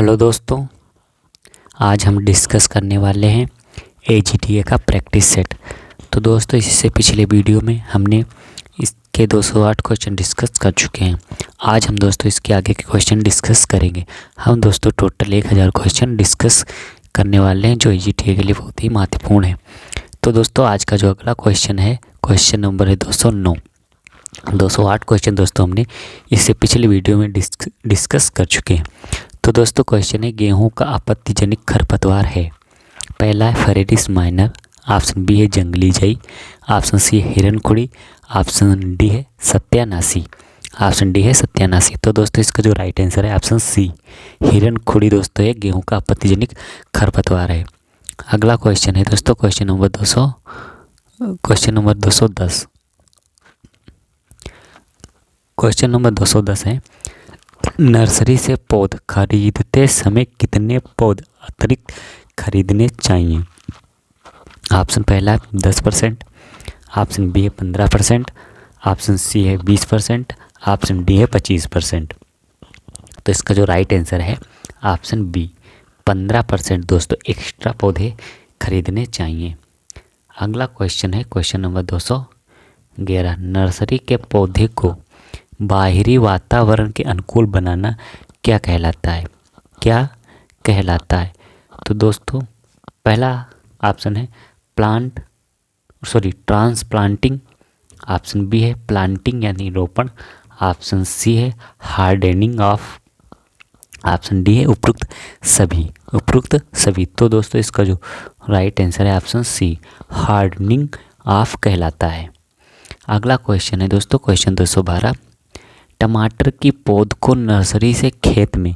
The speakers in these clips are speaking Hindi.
हेलो दोस्तों, आज हम डिस्कस करने वाले हैं AGTA का प्रैक्टिस सेट। तो दोस्तों, इससे पिछले वीडियो में हमने इसके 208 क्वेश्चन डिस्कस कर चुके हैं। आज हम दोस्तों इसके आगे के क्वेश्चन डिस्कस करेंगे। हम दोस्तों टोटल 1000 क्वेश्चन डिस्कस करने वाले हैं, जो AGTA के लिए बहुत ही महत्वपूर्ण है। तो दोस्तों, आज का जो अगला क्वेश्चन है, क्वेश्चन नंबर है 209। 208 क्वेश्चन दोस्तों हमने इससे पिछले वीडियो में डिस्कस कर चुके हैं। तो दोस्तों, क्वेश्चन है गेहूं का आपत्तिजनक खरपतवार है। पहला है फेरेटिस माइनर, ऑप्शन बी है जंगली जई, ऑप्शन सी है हिरनखुड़ी, ऑप्शन डी है सत्यानाशी। ऑप्शन डी है सत्यानाशी। तो दोस्तों, इसका जो राइट आंसर है ऑप्शन सी, हिरनखुड़ी दोस्तों ये गेहूं का आपत्तिजनक खरपतवार है। अगला क्वेश्चन है दोस्तों क्वेश्चन नंबर 210। क्वेश्चन नंबर 210 है, नर्सरी से पौध खरीदते समय कितने पौध अतिरिक्त खरीदने चाहिए। ऑप्शन पहला है 10%, ऑप्शन बी है 15%, ऑप्शन सी है 20%, ऑप्शन डी है 25%। तो इसका जो राइट आंसर है ऑप्शन बी, 15% दोस्तों एक्स्ट्रा पौधे खरीदने चाहिए। अगला क्वेश्चन है क्वेश्चन नंबर 211, नर्सरी के पौधे को बाहरी वातावरण के अनुकूल बनाना क्या कहलाता है। तो दोस्तों, पहला ऑप्शन है ट्रांसप्लांटिंग, ऑप्शन बी है प्लांटिंग यानी रोपण, ऑप्शन सी है हार्डनिंग ऑफ, ऑप्शन डी है उपरोक्त सभी। तो दोस्तों, इसका जो राइट आंसर है ऑप्शन सी, हार्डनिंग ऑफ कहलाता है। अगला क्वेश्चन है दोस्तों क्वेश्चन 212, टमाटर की पौध को नर्सरी से खेत में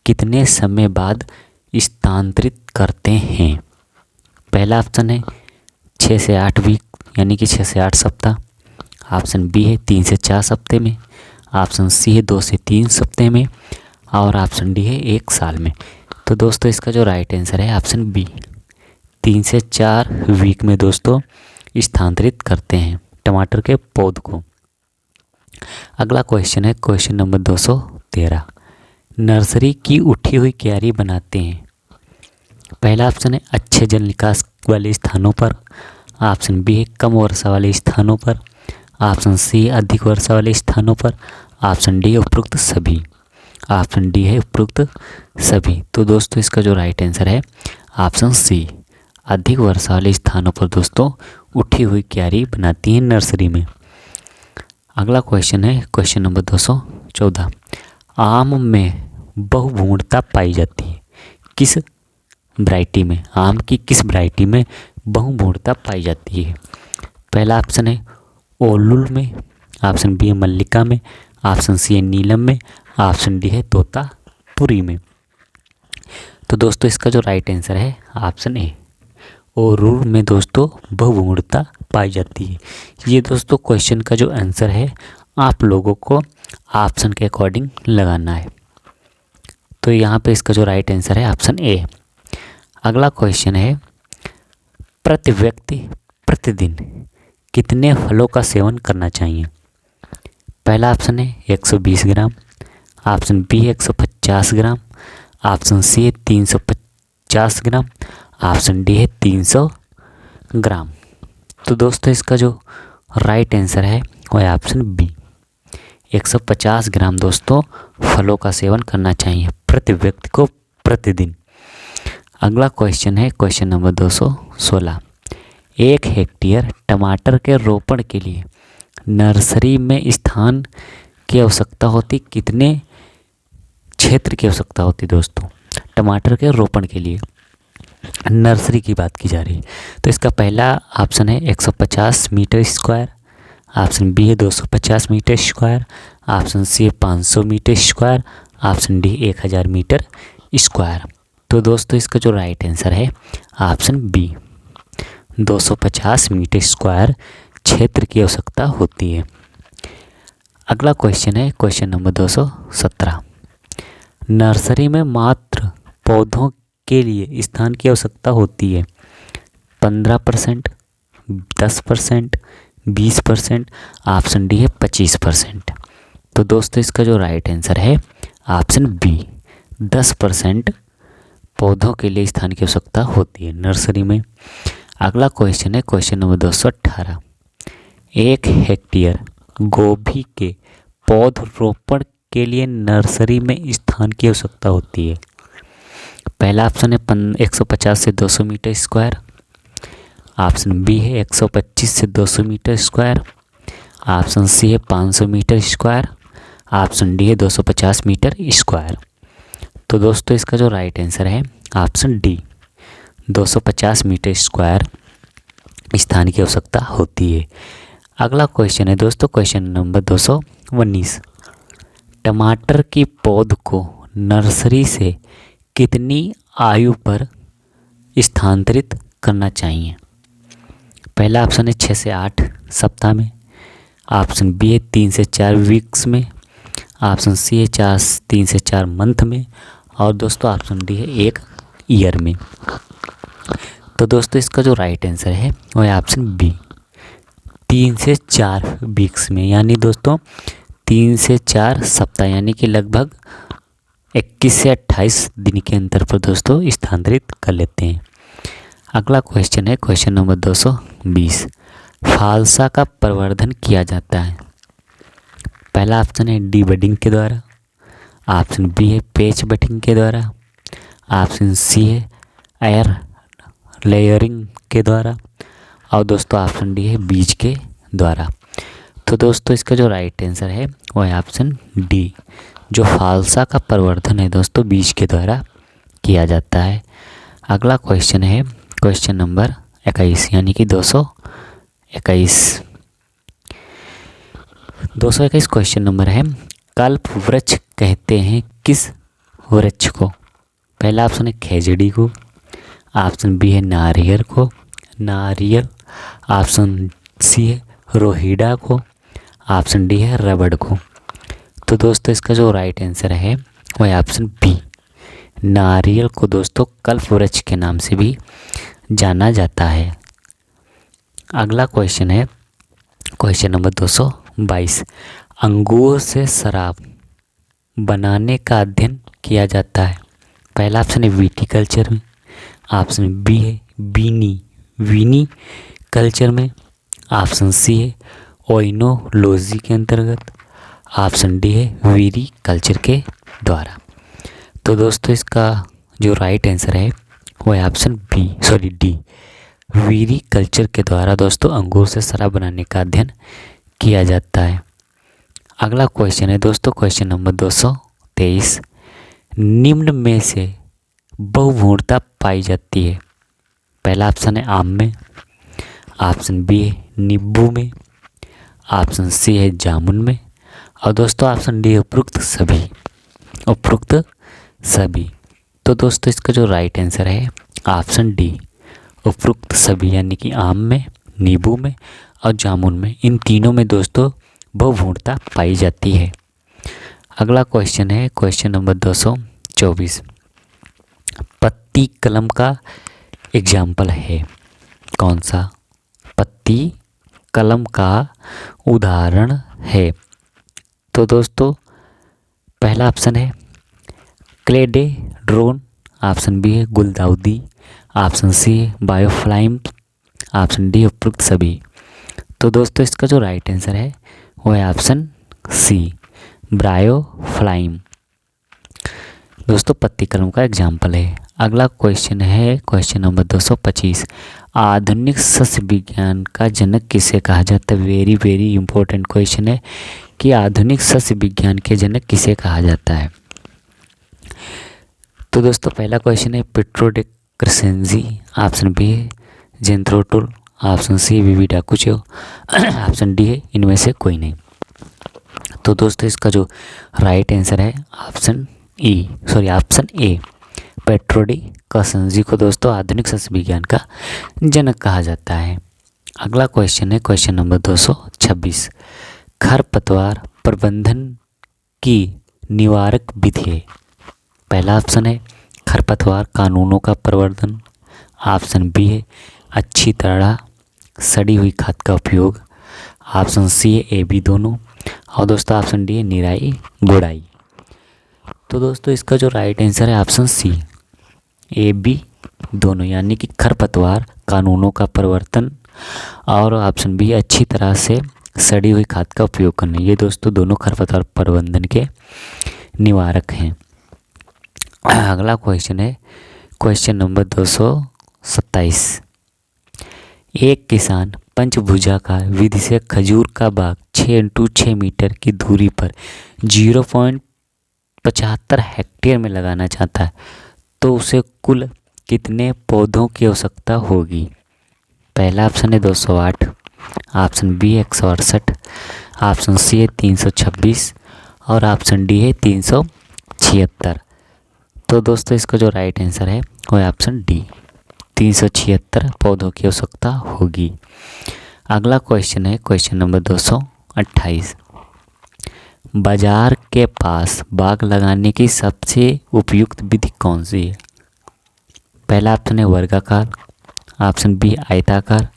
कितने समय बाद स्थानांतरित करते हैं। पहला ऑप्शन है 6 से 8 वीक यानी कि 6 से 8 सप्ताह, ऑप्शन बी है 3 से 4 सप्ते में, ऑप्शन सी है 2 से 3 सप्ते में, और ऑप्शन डी है 1 साल में। तो दोस्तों, इसका जो राइट आंसर है ऑप्शन बी, 3 से 4 वीक में दोस्तों स्थानांतरित करते हैं टमाटर के पौध को। अगला क्वेश्चन है क्वेश्चन नंबर 213, नर्सरी की उठी हुई क्यारी बनाते हैं। पहला ऑप्शन है अच्छे जल निकास वाले स्थानों पर, ऑप्शन बी है कम वर्षा वाले स्थानों पर, ऑप्शन सी अधिक वर्षा वाले स्थानों पर, ऑप्शन डी है उपरोक्त सभी। ऑप्शन डी है उपरोक्त सभी। तो दोस्तों, इसका जो राइट आंसर है ऑप्शन सी, अधिक वर्षा वाले स्थानों पर दोस्तों उठी हुई क्यारी बनाती हैं नर्सरी में। अगला क्वेश्चन है क्वेश्चन नंबर 214, आम में बहुभूणता पाई जाती है किस वैरायटी में। आम की किस वैरायटी में बहुभूणता पाई जाती है। पहला ऑप्शन है ओलुल में, ऑप्शन बी है मल्लिका में, ऑप्शन सी है नीलम में, ऑप्शन डी है तोतापुरी में। तो दोस्तों, इसका जो राइट आंसर है ऑप्शन ए, ओरुल में दोस्तों बहुभूणता पाई जाती है। ये दोस्तों क्वेश्चन का जो आंसर है आप लोगों को ऑप्शन के अकॉर्डिंग लगाना है। तो यहाँ पे इसका जो राइट आंसर है ऑप्शन ए। अगला क्वेश्चन है, प्रति व्यक्ति प्रतिदिन कितने फलों का सेवन करना चाहिए। पहला ऑप्शन है 120 ग्राम, ऑप्शन बी है 150 ग्राम, ऑप्शन सी है 350 ग्राम, ऑप्शन डी है 300 ग्राम। तो दोस्तों, इसका जो राइट आंसर है वो है ऑप्शन बी, 150 ग्राम दोस्तों फलों का सेवन करना चाहिए प्रति व्यक्ति को प्रतिदिन। अगला क्वेश्चन है क्वेश्चन नंबर 216, 1 हेक्टेयर टमाटर के रोपण के लिए नर्सरी में स्थान की आवश्यकता होती, कितने क्षेत्र की आवश्यकता होती दोस्तों टमाटर के रोपण के लिए। नर्सरी की बात की जा रही है। तो इसका पहला ऑप्शन है 150 मीटर स्क्वायर, ऑप्शन बी है 250 मीटर स्क्वायर, ऑप्शन सी है 500 metre square, option D 1000 metre square. तो दोस्तों, इसका जो राइट आंसर है ऑप्शन बी, 250 मीटर स्क्वायर क्षेत्र की आवश्यकता होती है। अगला क्वेश्चन है क्वेश्चन नंबर 217, नर्सरी में मात्र पौधों के लिए स्थान की आवश्यकता होती है 15%, 10%, 20%, ऑप्शन डी है 25%। तो दोस्तों, इसका जो राइट आंसर है ऑप्शन बी, 10% पौधों के लिए स्थान की आवश्यकता होती है नर्सरी में। अगला क्वेश्चन है क्वेश्चन नंबर 218। 1 हेक्टेयर गोभी के पौधरोपण के लिए नर्सरी में स्थान की आवश्यकता होती है। पहला ऑप्शन है 150 से 200 मीटर स्क्वायर। ऑप्शन बी है 125 से 200 मीटर स्क्वायर। ऑप्शन सी है 500 मीटर स्क्वायर। ऑप्शन डी है 250 मीटर स्क्वायर। तो दोस्तों इसका जो राइट आंसर है ऑप्शन डी, 250 मीटर स्क्वायर स्थान की आवश्यकता होती है। अगला क्वेश्चन है दोस्तों क्वेश्चन नंबर 219। टमाटर की पौध को नर्सरी से कितनी आयु पर स्थानांतरित करना चाहिए। पहला ऑप्शन है 6 से 8 सप्ताह में। ऑप्शन बी है 3 से 4 वीक्स में। ऑप्शन सी है 3 से 4 मंथ में। और दोस्तों ऑप्शन डी है 1 ईयर में। तो दोस्तों इसका जो राइट आंसर है वो है ऑप्शन बी, 3 से 4 वीक्स में, यानी दोस्तों 3 से 4 सप्ताह, यानी कि लगभग 21 से 28 दिन के अंतर पर दोस्तों स्थानांतरित कर लेते हैं। अगला क्वेश्चन है क्वेश्चन नंबर 220। फालसा का प्रवर्धन किया जाता है। पहला ऑप्शन है डी बडिंग के द्वारा। ऑप्शन बी है पेच बडिंग के द्वारा। ऑप्शन सी है एयर लेयरिंग के द्वारा। और दोस्तों ऑप्शन डी है बीज के द्वारा। तो दोस्तों इसका जो राइट आंसर है वो है ऑप्शन डी, जो फालसा का प्रवर्धन है दोस्तों बीज के द्वारा किया जाता है। अगला क्वेश्चन है क्वेश्चन नंबर 21, यानी कि 221 क्वेश्चन नंबर है। कल्प वृक्ष कहते हैं किस वृक्ष को। पहला ऑप्शन है खेजड़ी को। ऑप्शन बी है नारियल को, नारियल। ऑप्शन सी है रोहिड़ा को। ऑप्शन डी है रबड़ को। तो दोस्तों इसका जो राइट आंसर है वो है ऑप्शन बी, नारियल को दोस्तों कल्प वृक्ष के नाम से भी जाना जाता है। अगला क्वेश्चन है क्वेश्चन नंबर 222। अंगूर से शराब बनाने का अध्ययन किया जाता है। पहला ऑप्शन है विटीकल्चर में। ऑप्शन बी है वीनी कल्चर में। ऑप्शन सी है ओइनोलॉजी के अंतर्गत। ऑप्शन डी है वीरी कल्चर के द्वारा। तो दोस्तों इसका जो राइट आंसर है वो है ऑप्शन डी, वीरी कल्चर के द्वारा दोस्तों अंगूर से शराब बनाने का अध्ययन किया जाता है। अगला क्वेश्चन है दोस्तों क्वेश्चन नंबर 223। निम्न में से बहुभूरता पाई जाती है। पहला ऑप्शन है आम में। ऑप्शन बी है नींबू में। ऑप्शन सी है जामुन में। और दोस्तों ऑप्शन डी उपरोक्त सभी। तो दोस्तों इसका जो राइट आंसर है ऑप्शन डी, उपरोक्त सभी, यानी कि आम में, नींबू में और जामुन में, इन तीनों में दोस्तों बहुभूरता पाई जाती है। अगला क्वेश्चन है क्वेश्चन नंबर 224। पत्ती कलम का एग्जाम्पल है कौन सा। पत्ती कलम का उदाहरण है। तो दोस्तों पहला ऑप्शन है क्लेडोड्रोन। ऑप्शन बी है गुलदाउदी। ऑप्शन सी है बायोफ्लाइम। ऑप्शन डी उपरोक्त सभी। तो दोस्तों इसका जो राइट आंसर है वो है ऑप्शन सी, बायोफ्लाइम दोस्तों पत्ती कलम का एग्जाम्पल है। अगला क्वेश्चन है क्वेश्चन नंबर 225। आधुनिक सस्य विज्ञान का जनक किसे कहा जाता है। वेरी इंपॉर्टेंट क्वेश्चन है कि आधुनिक सस्य विज्ञान के जनक किसे कहा जाता है। तो दोस्तों पहला क्वेश्चन है पिट्रो डे क्रेसेंजी। ऑप्शन बी है जेंथ्रोटुल। ऑप्शन सी वीवी डाकुचो। ऑप्शन डी है इनमें से कोई नहीं। तो दोस्तों इसका जो राइट आंसर है ऑप्शन ए, पिट्रो डे क्रेसेंजी को दोस्तों आधुनिक सस्य विज्ञान का जनक कहा जाता है। अगला क्वेश्चन है क्वेश्चन नंबर 226। खरपतवार प्रबंधन की निवारक विधि है। पहला ऑप्शन है खरपतवार कानूनों का प्रवर्तन। ऑप्शन बी है अच्छी तरह सड़ी हुई खाद का उपयोग। ऑप्शन सी है ए बी दोनों। और दोस्तों ऑप्शन डी है निराई गुड़ाई। तो दोस्तों इसका जो राइट आंसर है ऑप्शन सी, ए बी दोनों, यानी कि खरपतवार कानूनों का परिवर्तन और ऑप्शन बी अच्छी तरह से सड़ी हुई खाद का उपयोग करना। ये दोस्तों दोनों खरपतवार प्रबंधन के निवारक हैं। अगला क्वेश्चन है क्वेश्चन नंबर 227। एक किसान पंचभुजाकार विधि से खजूर का बाग 6x6 मीटर की दूरी पर 0.75 हेक्टेयर में लगाना चाहता है, तो उसे कुल कितने पौधों की आवश्यकता होगी? पहला ऑप्शन है 208, ऑप्शन बी 168, ऑप्शन सी है 326 और ऑप्शन डी है 376। तो दोस्तों इसका जो राइट आंसर है वो है ऑप्शन डी, 376 पौधों की आवश्यकता होगी। अगला क्वेश्चन है क्वेश्चन नंबर 228। बाजार के पास बाग लगाने की सबसे उपयुक्त विधि कौन सी है? पहला ऑप्शन है वर्गाकार, ऑप्शन बी आयताकार,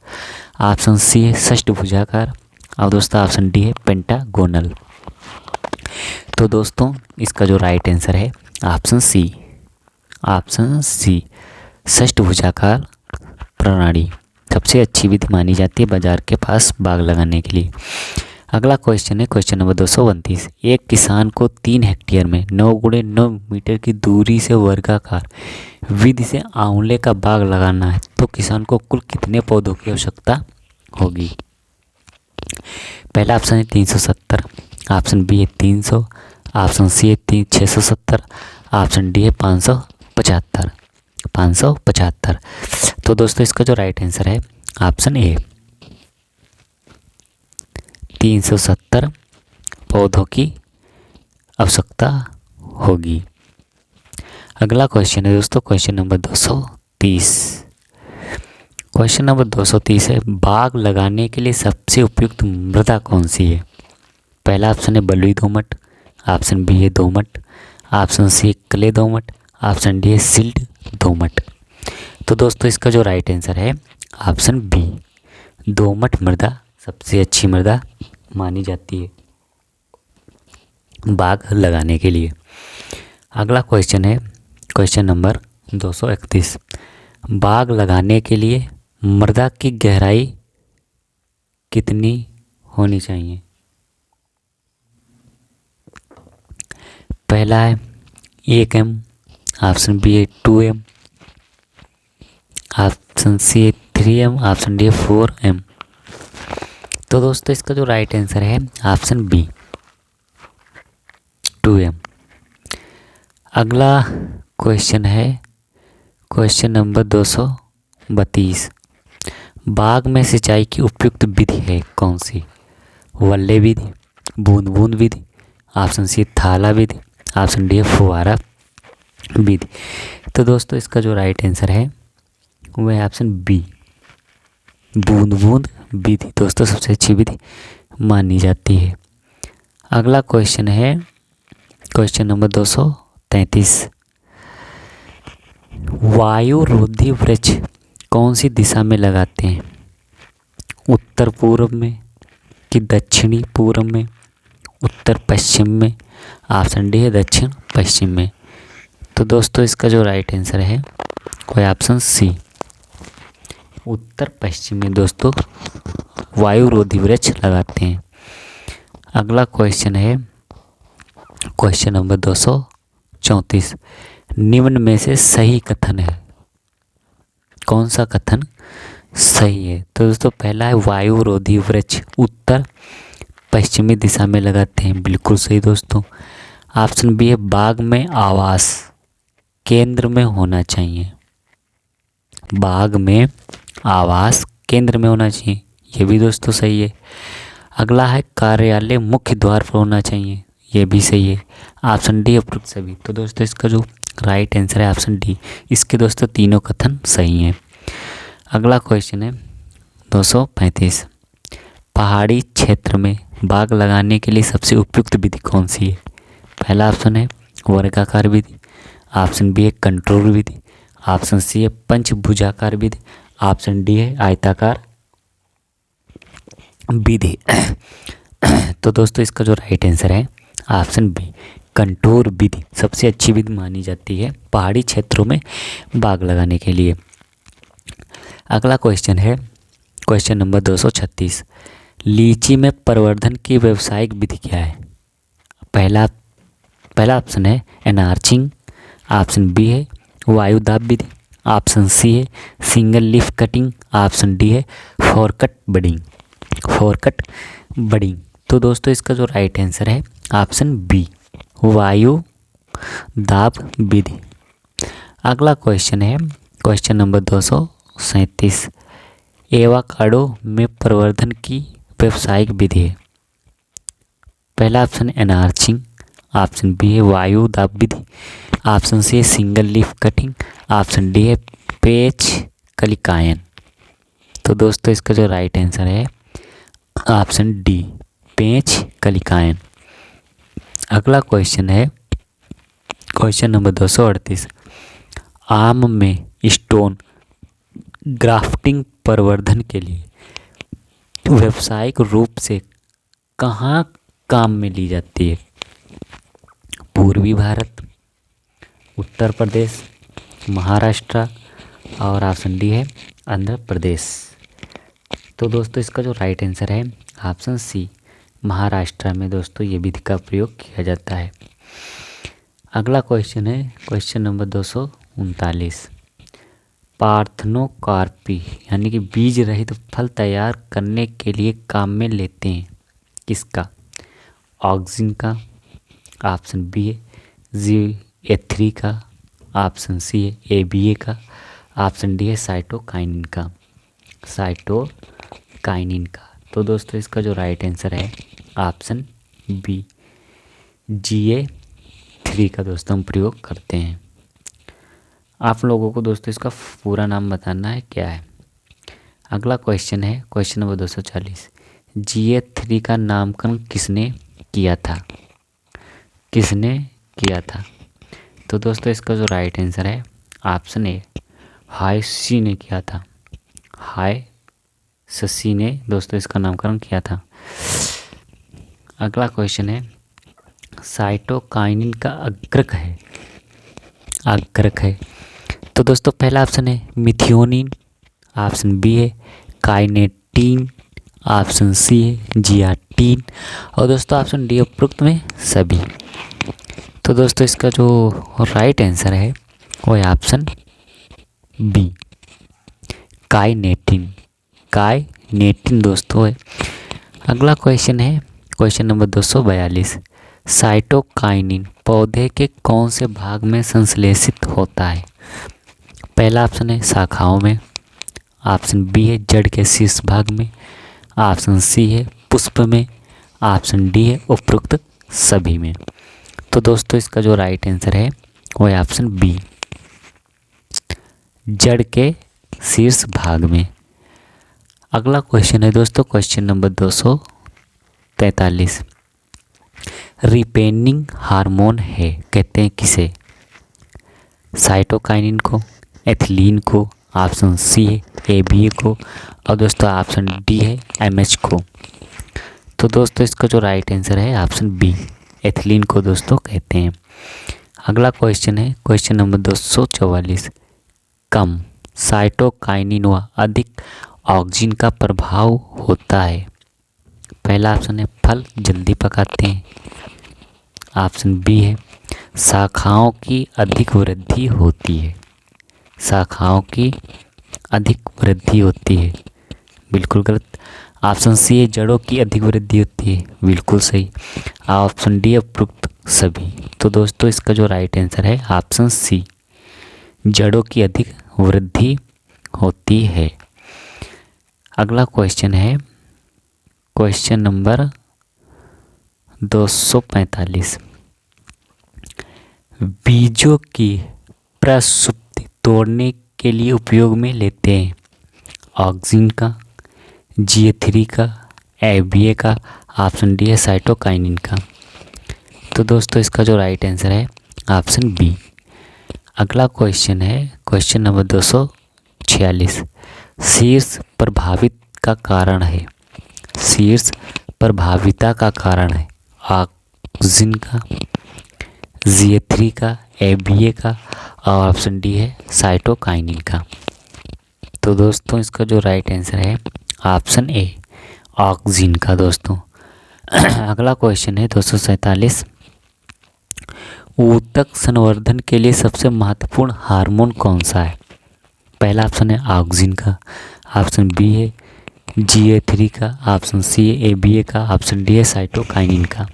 ऑप्शन सी है षष्ठभुजाकार और दोस्तों ऑप्शन डी है पेंटागोनल। तो दोस्तों इसका जो राइट आंसर है ऑप्शन सी, षष्ठभुजाकार प्रणाली सबसे अच्छी विधि मानी जाती है बाजार के पास बाग लगाने के लिए। अगला क्वेश्चन है क्वेश्चन नंबर 229। एक किसान को 3 हेक्टेयर में 9x9 मीटर की दूरी से वर्गाकार विधि से आंवले का बाग लगाना है, तो किसान को कुल कितने पौधों की आवश्यकता होगी? पहला ऑप्शन है 370, ऑप्शन बी है 300, ऑप्शन सी है 670, ऑप्शन डी है 575। तो दोस्तों इसका जो राइट आंसर है ऑप्शन ए, 370 पौधों की आवश्यकता होगी। अगला क्वेश्चन है दोस्तों क्वेश्चन नंबर 230। क्वेश्चन नंबर 230 है बाग लगाने के लिए सबसे उपयुक्त मृदा कौन सी है? पहला ऑप्शन है बलुई दोमट, ऑप्शन बी है दोमट, ऑप्शन सी क्ले दोमट, ऑप्शन डी है सिल्ट दोमट। तो दोस्तों इसका जो राइट आंसर है ऑप्शन बी, दोमट मृदा सबसे अच्छी मृदा मानी जाती है बाग लगाने के लिए। अगला क्वेश्चन है क्वेश्चन नंबर 231। बाग लगाने के लिए मृदा की गहराई कितनी होनी चाहिए? पहला है 1 m, ऑप्शन बी है 2 m, ऑप्शन सी है 3 m, ऑप्शन डी है 4 m। तो दोस्तों इसका जो राइट आंसर है ऑप्शन बी, 2 m। अगला क्वेश्चन है क्वेश्चन नंबर 232। बाग में सिंचाई की उपयुक्त विधि है कौन सी? वल्ले विधि, बूंद बूंद विधि, ऑप्शन सी थाला विधि, ऑप्शन डी है फुहारा विधि। तो दोस्तों इसका जो राइट आंसर है वह है ऑप्शन बी, बूंद बूंद विधि दोस्तों सबसे अच्छी विधि मानी जाती है। अगला क्वेश्चन है क्वेश्चन नंबर 233। वायुरोधी वृक्ष कौन सी दिशा में लगाते हैं? उत्तर पूर्व में कि दक्षिणी पूर्व में, उत्तर पश्चिम में, ऑप्शन डी है दक्षिण पश्चिम में। तो दोस्तों इसका जो राइट आंसर है वो है ऑप्शन सी, उत्तर पश्चिम में दोस्तों वायुरोधी वृक्ष लगाते हैं। अगला क्वेश्चन है क्वेश्चन नंबर 234। निम्न में से सही कथन है, कौन सा कथन सही है? तो दोस्तों पहला है वायुरोधी वृक्ष उत्तर पश्चिमी दिशा में लगाते हैं, बिल्कुल सही दोस्तों। ऑप्शन बी है बाग में आवास केंद्र में होना चाहिए, बाग में आवास केंद्र में होना चाहिए, ये भी दोस्तों सही है। अगला है कार्यालय मुख्य द्वार पर होना चाहिए, ये भी सही है। ऑप्शन डी उपयुक्त सभी। तो दोस्तों इसका जो राइट आंसर है ऑप्शन डी, इसके दोस्तों तीनों कथन सही हैं। अगला क्वेश्चन है 235। पहाड़ी क्षेत्र में बाग लगाने के लिए सबसे उपयुक्त विधि कौन सी है? पहला ऑप्शन है वर्गाकार विधि, ऑप्शन बी है कंट्रोल विधि, ऑप्शन सी है पंचभुजाकार विधि, ऑप्शन डी है आयताकार विधि। तो दोस्तों इसका जो राइट आंसर है ऑप्शन बी कंटूर विधि सबसे अच्छी विधि मानी जाती है पहाड़ी क्षेत्रों में बाग लगाने के लिए। अगला क्वेश्चन है क्वेश्चन नंबर 236, लीची में प्रवर्धन की व्यावसायिक विधि क्या है? पहला ऑप्शन है एनार्चिंग, ऑप्शन बी है वायुदाब विधि, ऑप्शन सी है single leaf cutting, option D है फोरकट बडिंग। तो दोस्तों इसका जो राइट आंसर है ऑप्शन बी, वायु दाब विधि। अगला क्वेश्चन है क्वेश्चन नंबर 237, एवोकाडो में प्रवर्धन की व्यावसायिक विधि है। पहला ऑप्शन एनार्चिंग, ऑप्शन बी है वायु दाब विधि, ऑप्शन सी है single leaf cutting, option D है पेच कलिकायन। तो दोस्तों इसका जो राइट आंसर है ऑप्शन डी, पेच कलिकायन। अगला क्वेश्चन है क्वेश्चन नंबर 238, आम में स्टोन ग्राफ्टिंग प्रवर्धन के लिए व्यावसायिक रूप से कहाँ काम में ली जाती है? पूर्वी भारत, उत्तर प्रदेश, महाराष्ट्र और ऑप्शन डी है आंध्र प्रदेश। तो दोस्तों इसका जो राइट आंसर है ऑप्शन सी, महाराष्ट्र में दोस्तों ये विधि का प्रयोग किया जाता है। अगला क्वेश्चन है क्वेश्चन नंबर 239, पार्थेनोकार्पी यानी कि बीज रहित फल तैयार करने के लिए काम में लेते हैं किसका? ऑक्सिन का, ऑप्शन बी है GA3 का, ऑप्शन सी है ABA का, ऑप्शन डी है साइटोकाइनिन का। तो दोस्तों इसका जो राइट आंसर है ऑप्शन बी, GA3 का दोस्तों हम प्रयोग करते हैं। आप लोगों को दोस्तों इसका पूरा नाम बताना है क्या है। अगला क्वेश्चन है क्वेश्चन नंबर 240, GA3 का नामकरण किसने किया था? तो दोस्तों इसका जो राइट आंसर है ऑप्शन ए, हायसी ने किया था। हायसी ने दोस्तों इसका नामकरण किया था। अगला क्वेश्चन है साइटोकाइनिन का अग्रक है। तो दोस्तों पहला ऑप्शन है मिथियोनिन, ऑप्शन बी है काइनेटीन, ऑप्शन सी है जियाटीन और दोस्तों ऑप्शन डी उपरोक्त में सभी। तो दोस्तों इसका जो राइट आंसर है वो है ऑप्शन बी, काइनेटिन दोस्तों है। अगला क्वेश्चन है क्वेश्चन नंबर 242, साइटोकाइनिन पौधे के कौन से भाग में संश्लेषित होता है? पहला ऑप्शन है शाखाओं में, ऑप्शन बी है जड़ के शीर्ष भाग में, ऑप्शन सी है पुष्प में, ऑप्शन डी है उपरोक्त सभी में। तो दोस्तों इसका जो राइट आंसर है वो है ऑप्शन बी, जड़ के शीर्ष भाग में। अगला क्वेश्चन है दोस्तों क्वेश्चन नंबर 243, रिपेनिंग हार्मोन है कहते हैं किसे? साइटोकाइनिन को, एथिलीन को, ऑप्शन सी है ABA को और दोस्तों ऑप्शन डी है MH को। तो दोस्तों इसका जो राइट आंसर है ऑप्शन बी, एथिलीन को दोस्तों कहते हैं। अगला क्वेश्चन है क्वेश्चन नंबर 244, कम साइटोकाइनिन व अधिक ऑक्सिन का प्रभाव होता है। पहला ऑप्शन है फल जल्दी पकाते हैं, ऑप्शन बी है शाखाओं की अधिक वृद्धि होती है, बिल्कुल गलत। ऑप्शन सी है जड़ों की अधिक वृद्धि होती है, बिल्कुल सही। ऑप्शन डी उपरोक्त सभी। तो दोस्तों इसका जो राइट आंसर है ऑप्शन सी, जड़ों की अधिक वृद्धि होती है। अगला क्वेश्चन है क्वेश्चन नंबर 245, बीजों की प्रसुप्ति तोड़ने के लिए उपयोग में लेते हैं ऑक्सिन का, GA3 का, ABA का, ऑप्शन डी है साइटोकाइनिन का। तो दोस्तों इसका जो राइट आंसर है ऑप्शन बी। अगला क्वेश्चन है क्वेश्चन नंबर 246, शीर्ष प्रभाविता का कारण है ऑक्सिन का, GA3 का, ABA का, और ऑप्शन डी है साइटोकाइनिन का। तो दोस्तों इसका जो राइट आंसर है ऑप्शन ए ऑक्सिन का। दोस्तों अगला क्वेश्चन है 247, ऊतक संवर्धन के लिए सबसे महत्वपूर्ण हार्मोन कौन सा है? पहला ऑप्शन है ऑक्सिन का, ऑप्शन बी है GA3 का, ऑप्शन सी है ABA का, ऑप्शन डी है साइटोकाइनिन का।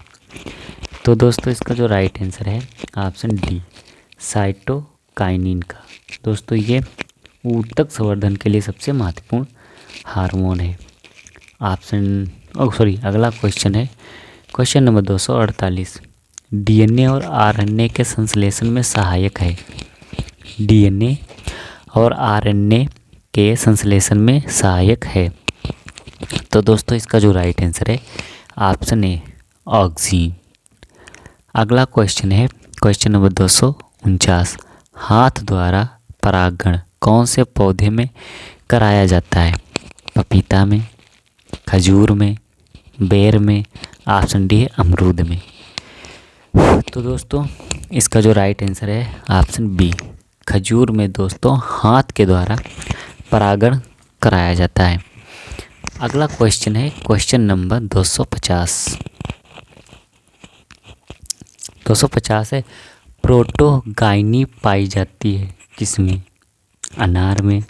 तो दोस्तों इसका जो राइट आंसर है ऑप्शन डी साइटोकाइनिन का। दोस्तों ये ऊतक संवर्धन के लिए सबसे महत्वपूर्ण हार्मोन है। अगला क्वेश्चन है क्वेश्चन नंबर 248, DNA और RNA के संश्लेषण में सहायक है। DNA और RNA के संश्लेषण में सहायक है। तो दोस्तों इसका जो राइट आंसर है ऑप्शन ए ऑक्सीन। अगला क्वेश्चन है क्वेश्चन नंबर 249, हाथ द्वारा परागण कौन से पौधे में कराया जाता है? पपीता में, खजूर में, बेर में, ऑप्शन डी है अमरूद में। तो दोस्तों इसका जो राइट आंसर है ऑप्शन बी खजूर में दोस्तों हाथ के द्वारा परागण कराया जाता है। अगला क्वेश्चन है क्वेश्चन नंबर 250 है, प्रोटोगाइनी पाई जाती है किसमें? अनार में,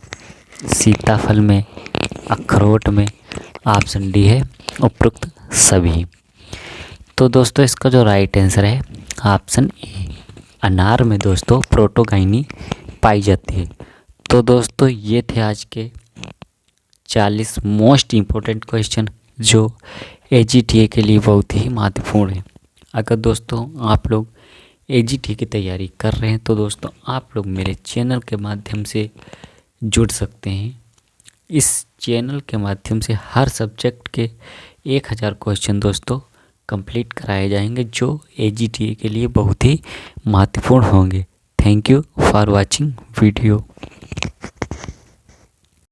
सीताफल में, अखरोट में, ऑप्शन डी है उपरोक्त सभी। तो दोस्तों इसका जो राइट आंसर है ऑप्शन ए अनार में दोस्तों प्रोटोगाइनी पाई जाती है। तो दोस्तों ये थे आज के 40 मोस्ट इम्पोर्टेंट क्वेश्चन जो AGTA के लिए बहुत ही महत्वपूर्ण है। अगर दोस्तों आप लोग AGTA की तैयारी कर रहे हैं तो दोस्तों आप लोग मेरे चैनल के माध्यम से जुड़ सकते हैं। इस चैनल के माध्यम से हर सब्जेक्ट के 1000 क्वेश्चन दोस्तों कंप्लीट कराए जाएंगे जो AGTA के लिए बहुत ही महत्वपूर्ण होंगे। Thank you for watching video.